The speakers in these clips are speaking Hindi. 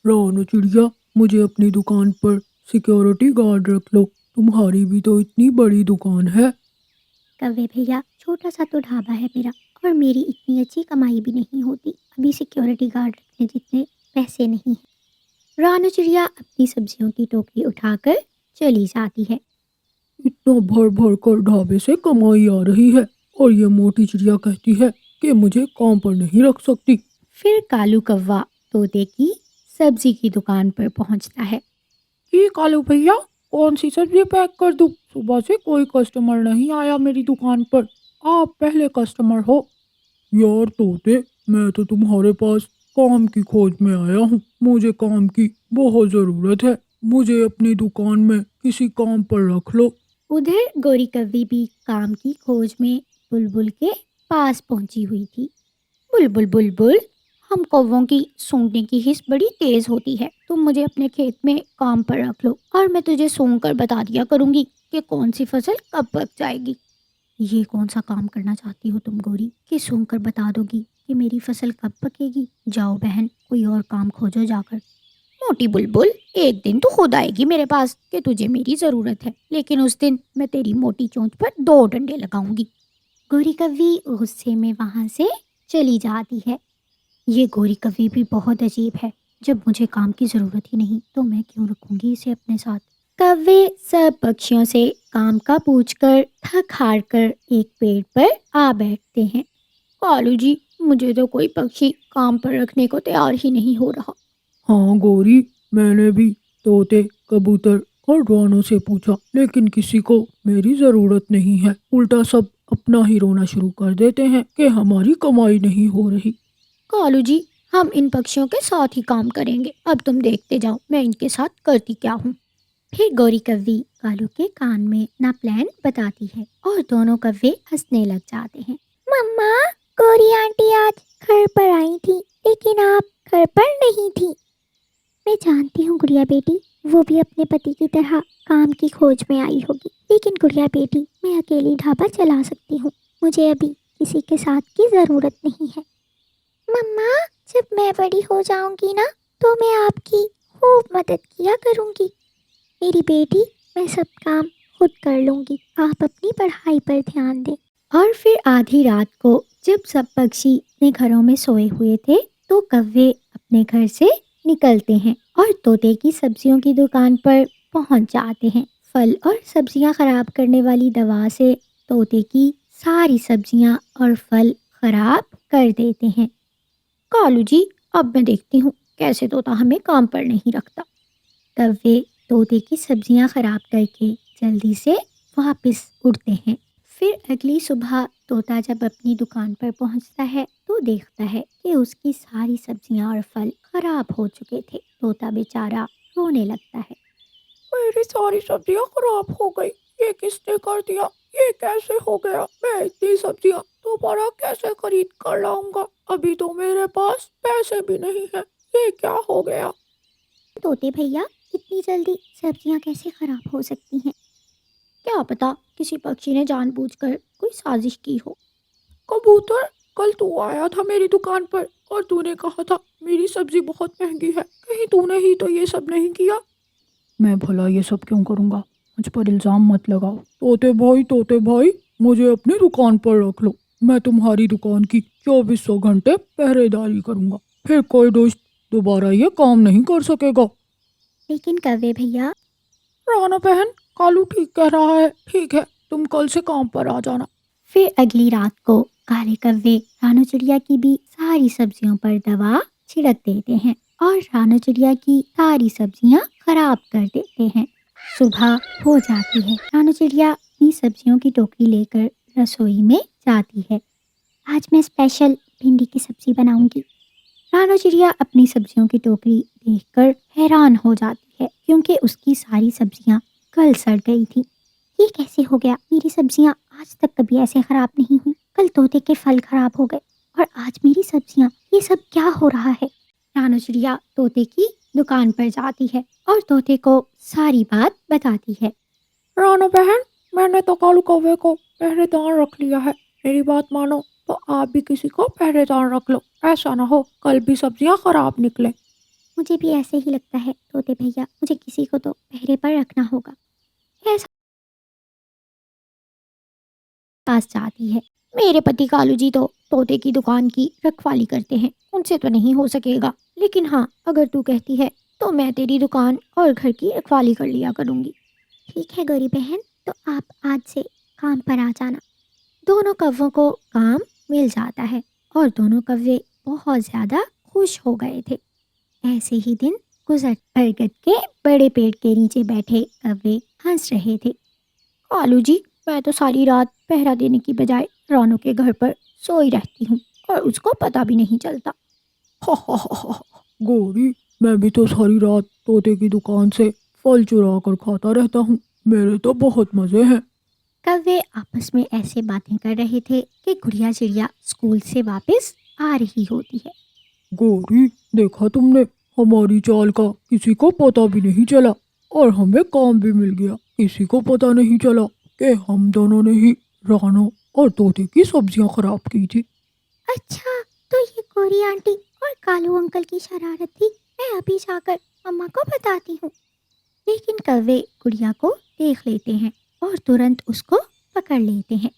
रानो चिड़िया, मुझे अपनी दुकान पर सिक्योरिटी गार्ड रख लो। तुम्हारी भी तो इतनी बड़ी दुकान है। कव्वे भैया, छोटा सा तो ढाबा है मेरा, और मेरी इतनी अच्छी कमाई भी नहीं होती। अभी सिक्योरिटी गार्ड रखने जितने पैसे नहीं हैं। रानू चिड़िया अपनी सब्जियों की टोकरी उठाकर चली जाती है। इतना भर भर कर ढाबे से कमाई आ रही है, और ये मोटी चिड़िया कहती है कि मुझे काम पर नहीं रख सकती। फिर कालू कौवा तोते की सब्जी की दुकान पर पहुंचता है। ये कालू भैया, कौन सी सब्जी पैक कर दूं? सुबह से कोई कस्टमर नहीं आया मेरी दुकान पर। आप पहले कस्टमर हो। यार तोते, मैं तो तुम्हारे पास काम की खोज में आया हूँ। मुझे काम की बहुत ज़रूरत है। मुझे अपनी दुकान में किसी काम पर रख लो। उधर गोरी कव्वी भी काम की खोज में बुलबुल के पास पहुंची हुई थी। बुलबुल बुलबुल, हम कौवों की सूंघने की हिस्स बड़ी तेज होती है। तुम मुझे अपने खेत में काम पर रख लो, और मैं तुझे सूंघ कर बता दिया करूंगी कि कौन सी फसल कब पक जाएगी। ये कौन सा काम करना चाहती हो तुम गोरी, कि सूंघ कर बता दोगी कि मेरी फसल कब पकेगी? जाओ बहन, कोई और काम खोजो जाकर। मोटी बुलबुल, एक दिन तो खुद आएगी मेरे पास कि तुझे मेरी जरूरत है, लेकिन उस दिन मैं तेरी मोटी चोंच पर 2 डंडे लगाऊंगी। गोरी कव्वी गुस्से में वहां से चली जाती है। ये गोरी कव्वी भी बहुत अजीब है। जब मुझे काम की जरूरत ही नहीं तो मैं क्यों रखूंगी इसे अपने साथ। कव्वे सब पक्षियों से काम का पूछकर थक हार कर एक पेड़ पर आ बैठते हैं। कालू जी, मुझे तो कोई पक्षी काम पर रखने को तैयार ही नहीं हो रहा। हाँ गोरी, मैंने भी तोते, कबूतर और रानों से पूछा, लेकिन किसी को मेरी ज़रूरत नहीं है। उल्टा सब अपना ही रोना शुरू कर देते हैं कि हमारी कमाई नहीं हो रही। कालू जी, हम इन पक्षियों के साथ ही काम करेंगे। अब तुम देखते जाओ मैं इनके साथ करती क्या हूँ। फिर गौरी कव्वी कालू के कान में अपना प्लान बताती है, और दोनों कव्वे हंसने लग जाते हैं। मम्मा, गौरी आंटी आज घर पर आई थी, लेकिन आप घर पर नहीं थी। मैं जानती हूँ गुड़िया बेटी, वो भी अपने पति की तरह काम की खोज में आई होगी। लेकिन गुड़िया बेटी, मैं अकेली ढाबा चला सकती हूँ। मुझे अभी किसी के साथ की ज़रूरत नहीं है। मम्मा, जब मैं बड़ी हो जाऊंगी ना, तो मैं आपकी खूब मदद किया करूंगी। मेरी बेटी, मैं सब काम खुद कर लूंगी। आप अपनी पढ़ाई पर ध्यान दें। और फिर आधी रात को जब सब पक्षी अपने घरों में सोए हुए थे, तो कव्वे अपने घर से निकलते हैं और तोते की सब्जियों की दुकान पर पहुंच जाते हैं। फल और सब्जियां खराब करने वाली दवा से तोते की सारी सब्जियां और फल खराब कर देते हैं। कालू जी, अब मैं देखती हूँ कैसे तोता हमें काम पर नहीं रखता। कव्वे तोते की सब्जियां खराब करके जल्दी से वापस उड़ते हैं। फिर अगली सुबह तोता जब अपनी दुकान पर पहुंचता है तो देखता है कि उसकी सारी सब्जियां और फल खराब हो चुके थे। तोता बेचारा रोने लगता है। मेरी सारी सब्जियां खराब हो गई। ये किसने कर दिया? ये कैसे हो गया? मैं इतनी सब्जियां दोबारा कैसे खरीद कर लाऊंगा? अभी तो मेरे पास पैसे भी नहीं है। ये क्या हो गया? तोते भैया, इतनी जल्दी सब्जियां कैसे खराब हो सकती हैं? क्या पता किसी पक्षी ने जानबूझकर कोई साजिश की हो। कबूतर, कल तू आया था मेरी दुकान पर और तूने कहा था मेरी सब्जी बहुत महंगी है। कहीं तूने ही तो ये सब नहीं किया? मैं भला ये सब क्यों करूँगा? मुझ पर इल्ज़ाम मत लगाओ। तोते भाई, मुझे अपनी दुकान पर रख लो। मैं तुम्हारी दुकान की 2400 घंटे पहरेदारी करूँगा। फिर कोई दोस्त दोबारा ये काम नहीं कर सकेगा। लेकिन कव्वे भैया, राना बहन, कालू ठीक कह रहा है। ठीक है, तुम कल से काम पर आ जाना। फिर अगली रात को काले कव्वे रानू चिड़िया की भी सारी सब्जियों पर दवा छिड़क देते हैं, और रानू चिड़िया की सारी सब्जियां खराब कर देते हैं। सुबह हो जाती है। रानू चिड़िया अपनी सब्जियों की टोकरी लेकर रसोई में जाती है। आज मैं स्पेशल भिंडी की सब्जी बनाऊंगी। रानू चिड़िया अपनी सब्जियों की टोकरी देखकर हैरान हो जाती है, क्योंकि उसकी सारी सब्जियां कल सड़ गई थी। ये कैसे हो गया? मेरी सब्जियां आज तक कभी ऐसे खराब नहीं हुई। कल तोते के फल खराब हो गए, और आज मेरी सब्जियां। ये सब क्या हो रहा है? रानू चिड़िया तोते की दुकान पर जाती है और तोते को सारी बात बताती है। रानो बहन, मैंने तो कालू कौवे को पहरेदार रख लिया है। मेरी बात मानो तो आप भी किसी को पहरेदार रख लो। ऐसा ना हो कल भी सब्जियां खराब निकले। मुझे भी ऐसे ही लगता है तोते भैया, मुझे किसी को तो पहरे पर रखना होगा। ऐसा पास जाती है। मेरे पति कालू जी तो तोते की दुकान की रखवाली करते हैं, उनसे तो नहीं हो सकेगा। लेकिन हाँ, अगर तू कहती है तो मैं तेरी दुकान और घर की रखवाली कर लिया करूँगी। ठीक है गौरी बहन, तो आप आज से काम पर आ जाना। दोनों कौवों को काम मिल जाता है और दोनों कौवे बहुत ज़्यादा खुश हो गए थे। ऐसे ही दिन गुजर बरगद के बड़े पेड़ के नीचे बैठे कौवे हंस रहे थे। कालू जी, मैं तो सारी रात पहरा देने की बजाय रानू के घर पर सोई रहती हूँ और उसको पता भी नहीं चलता। हा हा हा हा हा। गौरी, मैं भी तो सारी रात तोते की दुकान से फल चुरा कर खाता रहता हूँ। मेरे तो बहुत मजे हैं। कौवे आपस में ऐसे बातें कर रहे थे कि गुड़िया चिड़िया स्कूल से वापस आ रही होती है। गौरी, देखा तुमने, हमारी चाल का किसी को पता भी नहीं चला और हमें काम भी मिल गया। किसी को पता नहीं चला कि हम दोनों ने ही रानू और तोते की सब्जियां खराब की थी। अच्छा, तो ये गोरी आंटी और कालू अंकल की शरारत थी। मैं अभी जाकर मम्मा को बताती हूँ। लेकिन कौवे गुड़िया को देख लेते हैं और तुरंत उसको पकड़ लेते हैं।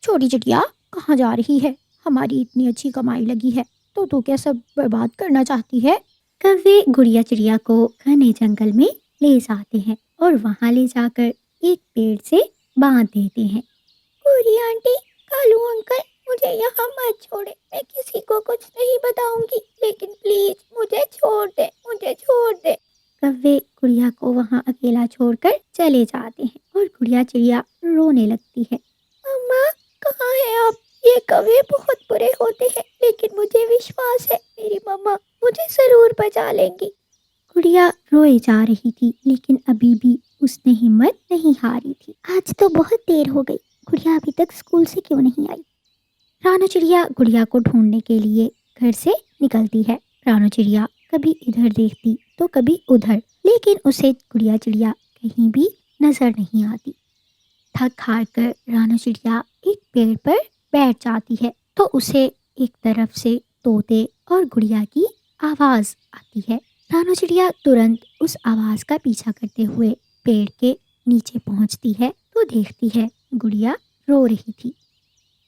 छोटी चिड़िया, कहाँ जा रही है? हमारी इतनी अच्छी कमाई लगी है तो तू क्या सब बर्बाद करना चाहती है? कौवे गुड़िया चिड़िया को घने जंगल में ले जाते हैं और वहाँ ले जाकर एक पेड़ से बांध देते हैं। गोरी आंटी, कालू अंकल, मुझे यहाँ मत छोड़े। मैं किसी को कुछ नहीं बताऊंगी, लेकिन प्लीज मुझे छोड़ दे, मुझे छोड़ दे। कौवे गुड़िया को वहाँ अकेला छोड़कर चले जाते हैं और गुड़िया चिड़िया रोने लगती है। मम्मा, कहाँ है आप? ये कौवे बहुत बुरे होते हैं, लेकिन मुझे विश्वास है मेरी मम्मा मुझे जरूर बचा लेंगी। गुड़िया रोए जा रही थी, लेकिन अभी भी उसने हिम्मत नहीं हारी थी। आज तो बहुत देर हो गई, गुड़िया अभी तक स्कूल से क्यों नहीं आई? रानू चिड़िया गुड़िया को ढूंढने के लिए घर से निकलती है। रानू चिड़िया कभी इधर देखती तो कभी उधर, लेकिन उसे गुड़िया चिड़िया कहीं भी नजर नहीं आती। थक हार कर रानू चिड़िया एक पेड़ पर बैठ जाती है तो उसे एक तरफ से तोते और गुड़िया की आवाज आती है। रानू चिड़िया तुरंत उस आवाज का पीछा करते हुए पेड़ के नीचे पहुंचती है तो देखती है गुड़िया रो रही थी।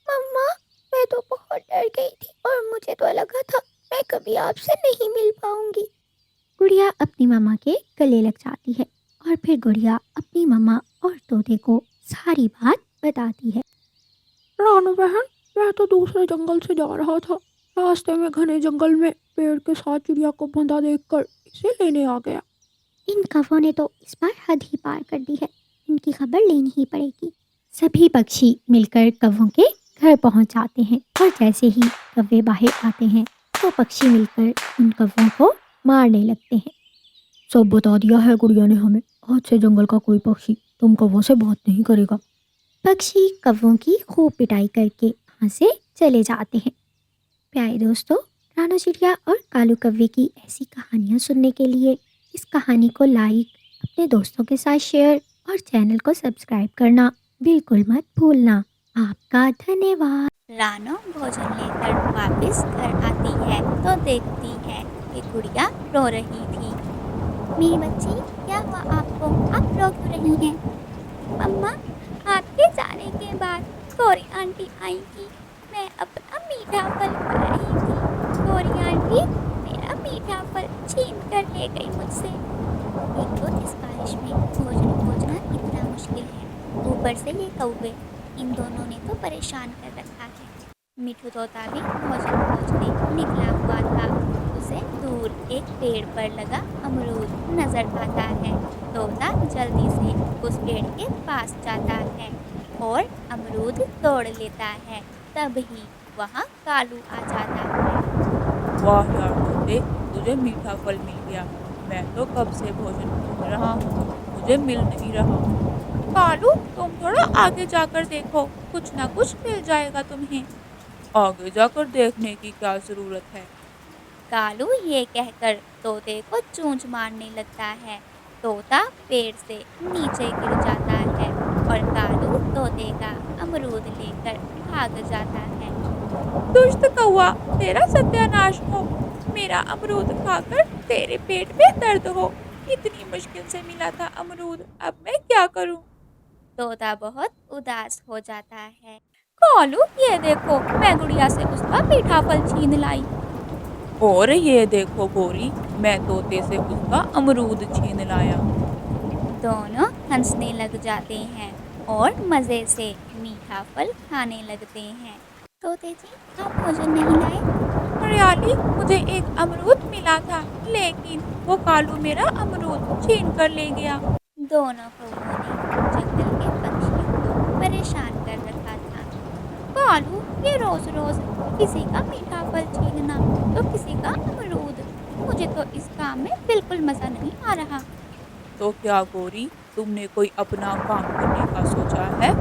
मम्मा, मैं तो बहुत डर गई थी और मुझे तो लगा था मैं कभी आपसे नहीं मिल पाऊंगी। गुड़िया अपनी मम्मा के गले लग जाती है और फिर गुड़िया अपनी मम्मा और तोते को सारी बात बताती है। रानू बहन, मैं तो दूसरे जंगल से जा रहा था। रास्ते में घने जंगल में पेड़ के साथ चिड़िया को बंधा देखकर इसे लेने आ गया। इन कौवों ने तो इस बार हद ही पार कर दी है, इनकी खबर लेनी ही पड़ेगी। सभी पक्षी मिलकर कौवों के घर पहुंच जाते हैं और जैसे ही कौवे बाहर आते हैं तो पक्षी मिलकर उन कौवों को मारने लगते हैं। सब बता दिया है गुड़िया ने हमें, आज से जंगल का कोई पक्षी तुम कौवों से बात नहीं करेगा। पक्षी कौवों की खूब पिटाई करके वहाँ से चले जाते हैं। प्यारे दोस्तों, रानू चिड़िया और कालू कौवे की ऐसी कहानियाँ सुनने के लिए इस कहानी को लाइक, अपने दोस्तों के साथ शेयर और चैनल को सब्सक्राइब करना बिल्कुल मत भूलना। आपका धन्यवाद। रानो भोजन लेकर वापस घर आती है तो देखती है कि गुड़िया रो रही थी। मेरी बच्ची, क्या हुआ आपको? आप रो क्यों रही हैं? मम्मा, आपके जाने के बाद गौरी आंटी आई थी। मैं अपना मीठा फल खा रही थी। गौरी आंटी मेरा मीठा फल छीन कर ले गई मुझसे। एक तो इस बारिश में भोजन खोजना इतना मुश्किल है, ऊपर से ये कौवे, इन दोनों ने तो परेशान कर रखा है। मिठू तोता भी भोजन खोजने निकला हुआ था। उसे दूर एक पेड़ पर लगा अमरूद नजर आता है। तोता जल्दी से उस पेड़ के पास जाता है और अमरूद तोड़ लेता है। तभी वहाँ कालू आ जाता है। वाह यार तोते, तुझे मीठा फल मिल गया। मैं तो कब से भोजन ढूंढ रहा हूँ, मुझे मिल नहीं रहा। कालू, तुम थोड़ा आगे जाकर देखो, कुछ ना कुछ मिल जाएगा तुम्हें। आगे जाकर देखने की क्या जरूरत है? कालू ये कहकर तोते को चोंच मारने लगता है। तोता पेड़ से नीचे गिर जाता है और कालू तोते का अमरूद लेकर भाग जाता है। दुष्ट कौवा, तेरा सत्यानाश हो। मेरा अमरूद खाकर तेरे पेट में दर्द हो। इतनी मुश्किल से मिला था अमरूद, अब मैं क्या करूं? तोता बहुत उदास हो जाता है। कालू, ये देखो, मैं गुड़िया से उसका मीठा फल छीन लाई। और ये देखो गोरी, मैं तोते से उसका अमरूद छीन लाया। दोनों हंसने लग जाते हैं और मज़े से मीठा फल खाने लगते हैं। तोते जी, आप भोजन नहीं लाए? हरियाली, मुझे एक अमरूद मिला था, लेकिन वो कालू मेरा अमरूद छीन कर ले गया। दोनों कौवों ने जंगल के पक्षियों को परेशान कर रखा था। कालू, ये रोज रोज किसी का मीठा फल छीनना तो किसी का अमरूद, मुझे तो इस काम में बिल्कुल मज़ा नहीं आ रहा। तो क्या गोरी, तुमने कोई अपना काम करने का सोचा है?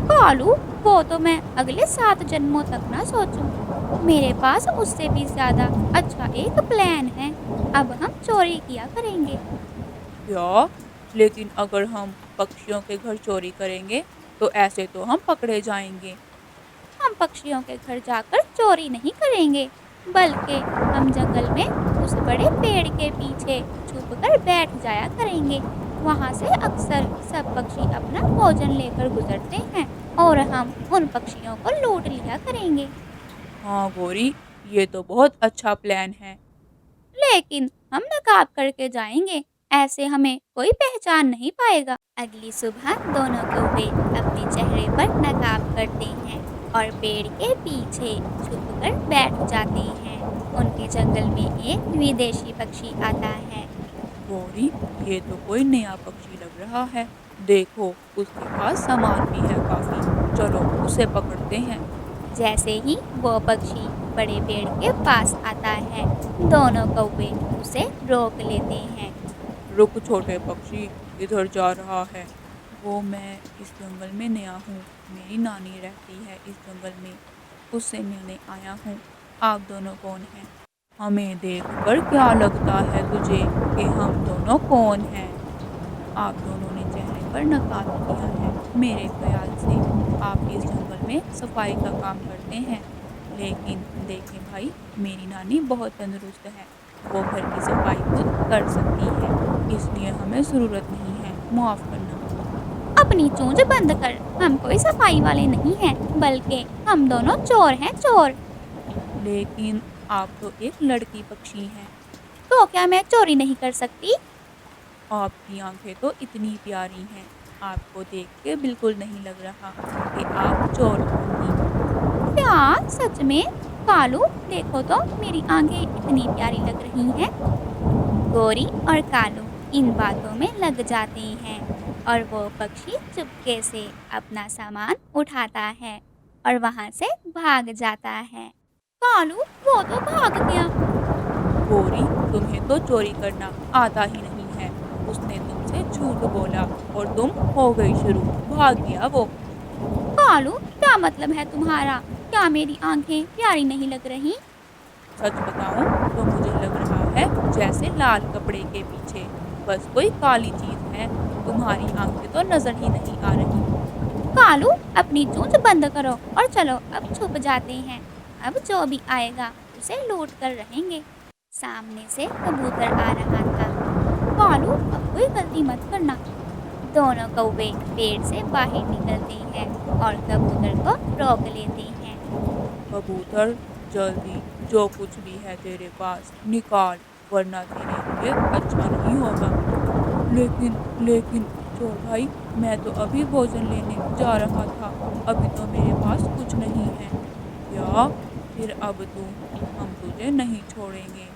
कालू, वो तो मैं अगले 7 जन्मों तक ना सोचूं। मेरे पास उससे भी ज्यादा अच्छा एक प्लान है। अब हम चोरी किया करेंगे। क्या? लेकिन अगर हम पक्षियों के घर चोरी करेंगे तो ऐसे तो हम पकड़े जाएंगे। हम पक्षियों के घर जाकर चोरी नहीं करेंगे, बल्कि हम जंगल में उस बड़े पेड़ के पीछे छुपकर बैठ जाया करेंगे। वहाँ से अक्सर सब पक्षी अपना भोजन लेकर गुजरते हैं और हम उन पक्षियों को लूट लिया करेंगे। हाँ गोरी, ये तो बहुत अच्छा प्लान है। लेकिन हम नकाब करके जाएंगे, ऐसे हमें कोई पहचान नहीं पाएगा। अगली सुबह दोनों कौवे अपने चेहरे पर नकाब करते हैं और पेड़ के पीछे छुपकर बैठ जाते हैं। उनके जंगल में एक विदेशी पक्षी आता है। गोरी, ये तो कोई नया पक्षी लग रहा है। देखो, उसके पास सामान भी है काफी। चलो उसे पकड़ते हैं। जैसे ही वो पक्षी बड़े पेड़ के पास आता है, दोनों कौवे उसे रोक लेते हैं। रुक छोटे पक्षी, इधर जा रहा है। वो मैं इस जंगल में नया हूँ, मेरी नानी रहती है इस जंगल में, उससे मिलने आया हूँ। आप दोनों कौन हैं? हमें देखकर क्या लगता है तुझे कि हम दोनों कौन हैं? आप दोनों ने चेहरे पर नकाब किया है। मेरे ख्याल से आप इस जंगल में सफाई का काम करते हैं। लेकिन देखें भाई, मेरी नानी बहुत तंदुरुस्त है, वो घर की सफाई खुद कर सकती है, इसलिए हमें ज़रूरत नहीं है। माफ़ करना। अपनी चोंच बंद कर, हम कोई सफाई वाले नहीं हैं, बल्कि हम दोनों चोर हैं, चोर। लेकिन आप तो एक लड़की पक्षी हैं। तो क्या मैं चोरी नहीं कर सकती? आपकी आंखें तो इतनी प्यारी हैं, आपको देख के बिल्कुल नहीं लग रहा कि आप चोर होंगी। क्या सच में? कालू, देखो तो मेरी आंखें इतनी प्यारी लग रही हैं। गोरी और कालू इन बातों में लग जाते हैं और वो पक्षी चुपके से अपना सामान उठाता है और वहाँ से भाग जाता है। कालू, वो तो भाग गया। गोरी, तुम्हें तो चोरी करना आता ही नहीं है। उसने तुमसे झूठ बोला और तुम हो गई शुरू, भाग गया वो। कालू, क्या मतलब है तुम्हारा? क्या मेरी आंखें प्यारी नहीं लग रही? सच बताऊं तो मुझे लग रहा है जैसे लाल कपड़े के पीछे बस कोई काली चीज है। तुम्हारी आंखें तो नजर ही नहीं आ रही। कालू, अपनी चोंच बंद करो और चलो अब छुप जाते हैं। अब जो भी आएगा उसे लूट कर रहेंगे। सामने से कबूतर आ रहा था। कालू, अब कोई गलती मत करना। दोनों कौवे पेड़ से बाहर निकलते हैं और कबूतर को रोक लेते हैं। कबूतर, जल्दी जो कुछ भी है तेरे पास निकाल, वरना तेरे लिए अच्छा नहीं होगा। लेकिन चोर भाई, मैं तो अभी भोजन लेने जा रहा था, अभी तो मेरे पास कुछ नहीं है। क्या? फिर अब हम तुझे नहीं छोड़ेंगे।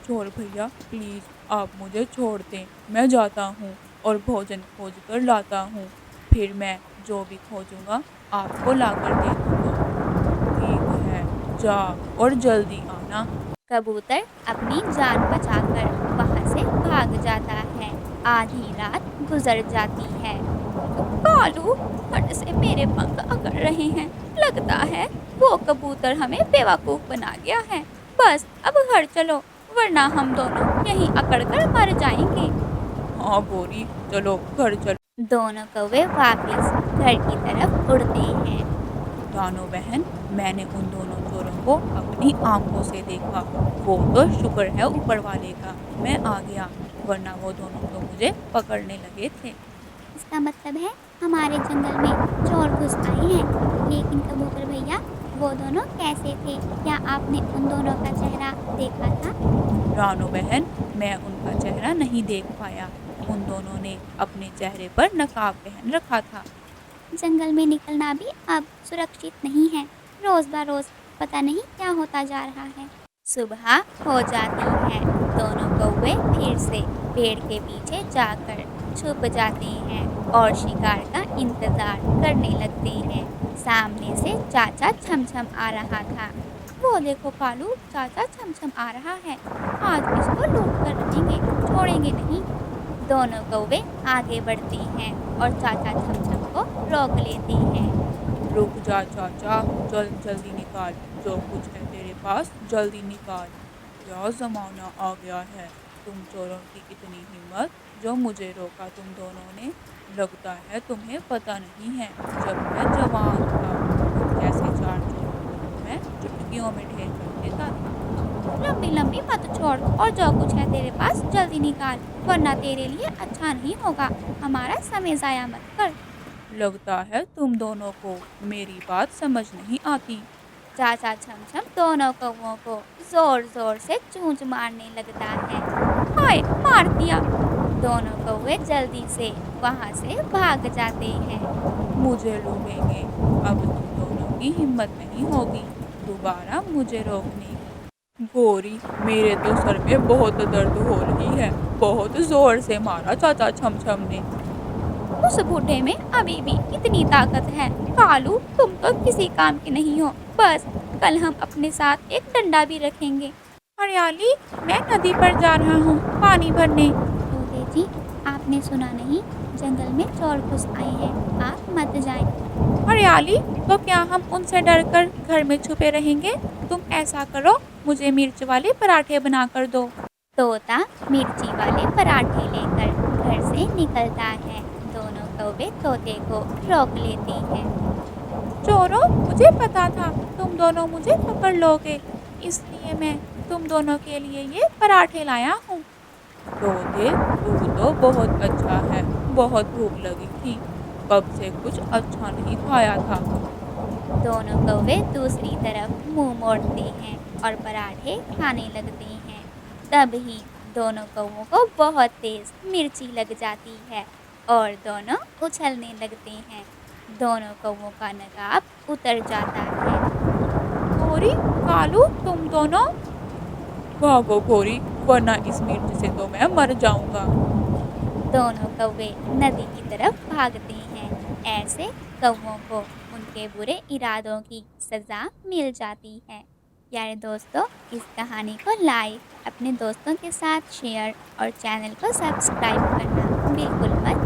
चोर भैया, प्लीज़ आप मुझे छोड़ दें, मैं जाता हूँ और भोजन खोज कर लाता हूँ। फिर मैं जो भी खोजूँगा आपको ला कर दे दूँगा। ठीक है, जा और जल्दी आना। कबूतर अपनी जान बचाकर वहाँ से भाग जाता है। आधी रात गुजर जाती है। कालू, ठंड से मेरे पंख अकड़ रहे हैं। लगता है वो कबूतर हमें बेवकूफ बना गया है। बस अब घर चलो, वरना हम दोनों यहीं अकड़ कर मर जाएंगे। हाँ गोरी, चलो घर चलो। दोनों कौवे वापस घर की तरफ उड़ते हैं। रानो बहन, मैंने उन दोनों चोरों को अपनी आंखों से देखा। वो तो शुक्र है ऊपर वाले का मैं आ गया, वरना वो दोनों तो मुझे पकड़ने लगे थे। इसका मतलब है हमारे जंगल में चोर घुस आए हैं। लेकिन कबूतर भैया, वो दोनों कैसे थे? क्या आपने उन दोनों का चेहरा देखा था? रानो बहन, मैं उनका चेहरा नहीं देख पाया। उन दोनों ने अपने चेहरे पर नकाब पहन रखा था। जंगल में निकलना भी अब सुरक्षित नहीं है। रोज बरोज पता नहीं क्या होता जा रहा है। सुबह हो जाती है। दोनों कौवे फिर से पेड़ के पीछे जाकर छुप जाते हैं और शिकार का इंतजार करने लगते हैं। सामने से चाचा छमछम आ रहा था। वो देखो कालू, चाचा छमछम आ रहा है। आज इसको लूट कर रखेंगे, छोड़ेंगे नहीं। दोनों कौवे आगे बढ़ते हैं और चाचा छमछम को रोक लेते हैं। रुक जा चाचा, जल्दी निकाल, जो कुछ है तेरे पास जल्दी निकाल। क्या ज़माना आ गया है, तुम चोरों की इतनी हिम्मत, जो मुझे रोका तुम दोनों ने। लगता है तुम्हें पता नहीं है, जब मैं जवान था तो कैसे 4 चोरों को मैं चुटकियों में ढेर कर देता था। लंबी लंबी मत छोड़ और जो कुछ है तेरे पास जल्दी निकाल, वरना तेरे लिए अच्छा नहीं होगा। हमारा समय ज़ाया मत कर। लगता है तुम दोनों को मेरी बात समझ नहीं आती। चाचा छमछम दोनों कौवों को जोर जोर से चूंच मारने लगता है। हाय, मार दिया। दोनों कौवे जल्दी से वहाँ से भाग जाते हैं। मुझे रोकेंगे, अब तुम दोनों की हिम्मत नहीं होगी दोबारा मुझे रोकने की। गोरी, मेरे तो सर में बहुत दर्द हो रही है, बहुत जोर से मारा चाचा छमछम ने। उस बूढ़े में अभी भी इतनी ताकत है। कालू, तुम तो किसी काम के नहीं हो। बस कल हम अपने साथ एक डंडा भी रखेंगे। हरियाली, मैं नदी पर जा रहा हूँ पानी भरने। बूढ़े जी, आपने सुना नहीं, जंगल में चोर घुस आए हैं, आप मत जाएं। हरियाली, तो क्या हम उनसे डरकर घर में छुपे रहेंगे? तुम ऐसा करो, मुझे मिर्च वाले पराठे बना कर दो। तोता मिर्ची वाले पराठे लेकर घर से निकलता है। दोनों कौवे तोते को रोक लेते हैं। चोरों, मुझे पता था तुम दोनों मुझे पकड़ लोगे, इसलिए मैं तुम दोनों के लिए ये पराठे लाया हूँ। तोते, तू तो बहुत अच्छा है, बहुत भूख लगी थी, कब से कुछ अच्छा नहीं खाया था। दोनों कौवे दूसरी तरफ मुंह मोड़ते हैं और पराठे खाने लगते हैं। तभी दोनों कौवों को बहुत तेज मिर्ची लग जाती है और दोनों उछलने लगते हैं। दोनों कौवों का नकाब उतर जाता है। गोरी, कालू, तुम दोनों भागो गोरी, वरना इस मिर्च से तो मैं मर जाऊंगा। दोनों कौवे नदी की तरफ भागते हैं। ऐसे कौवों को उनके बुरे इरादों की सज़ा मिल जाती है। प्यारे दोस्तों, इस कहानी को लाइक, अपने दोस्तों के साथ शेयर और चैनल को सब्सक्राइब करना बिल्कुल मत